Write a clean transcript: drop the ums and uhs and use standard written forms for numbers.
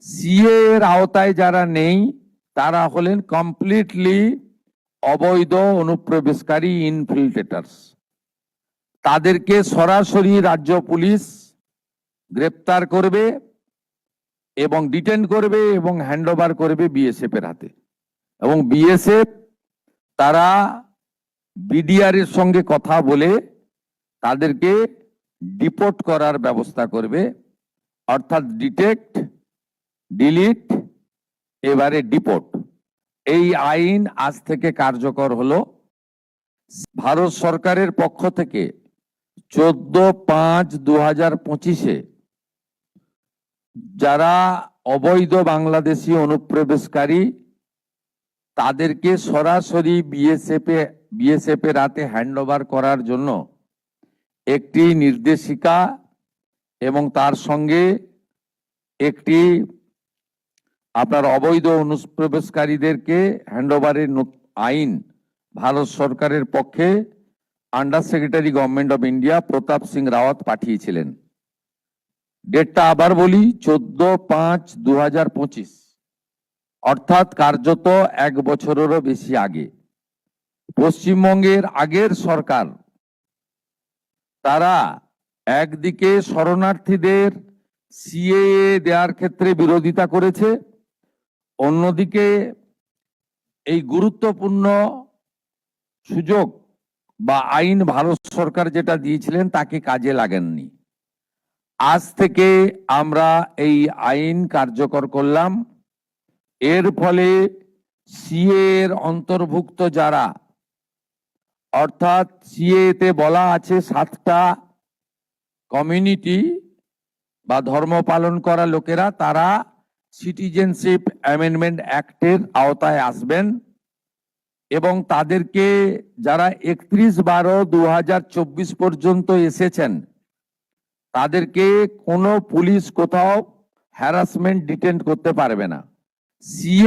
CA এর আওতায় যারা নেই তারা হলেন কমপ্লিটলি অবৈধ অনুপ্রবেশকারী ইনফিল্ট্রেটার্স। তাদেরকে সরাসরি রাজ্য পুলিশ গ্রেপ্তার করবে এবং ডিটেন করবে এবং হ্যান্ডওভার করবে বিএসএফ এর হাতে। এবং বিএসএফ তারা বিডিআর এর সঙ্গে কথা বলে তাদেরকে ডিপোর্ট করার ব্যবস্থা করবে, অর্থাৎ ডিটেক্ট, ডিলিট, এবারে ডিপোর্ট। এই আইন আজ থেকে কার্যকর হলো। ভারত সরকারের পক্ষ থেকে 14/5/2025 যারা অবৈধ বাংলাদেশি অনুপ্রবেশকারী তাদেরকে সরাসরি বিএসএফ এর হাতে হ্যান্ডওভার করার জন্য একটি নির্দেশিকা এবং তার সঙ্গে একটি আপনার অবৈধ অনুপ্রবেশকারীদেরকে হ্যান্ডওভারের আইন ভারত সরকারের পক্ষে under secretary government of India Pratap Singh Rawat পাঠিয়েছিলেন। ডেটটা আবার বলি, 14/5/2025, অর্থাৎ কার্যত 1 বছরেরও বেশি আগে। পশ্চিমবঙ্গের আগের সরকার তারা একদিকে শরণার্থীদের সিএএ দেওয়ার ক্ষেত্রে বিরোধিতা করেছে, অন্যদিকে এই গুরুত্বপূর্ণ সুযোগ বা আইন ভারত সরকার যেটা দিয়েছিলেন তাকে কাজে লাগেননি। আজ থেকে আমরা এই আইন কার্যকর করলাম। এর ফলে সিএ এর অন্তর্ভুক্ত যারা, অর্থাৎ সিএ তে বলা আছে 7টা কমিউনিটি বা ধর্ম পালন করা লোকেরা তারা সিটিজেনশিপ অ্যামেন্ডমেন্ট অ্যাক্টের আওতায় আসবেন এবং তাদেরকে যারা 31/12/2024 পর্যন্ত এসেছেন তাদেরকে কোনো পুলিশ কোথাও হ্যারাসমেন্ট ডিটেন করতে পারবে না। সিএ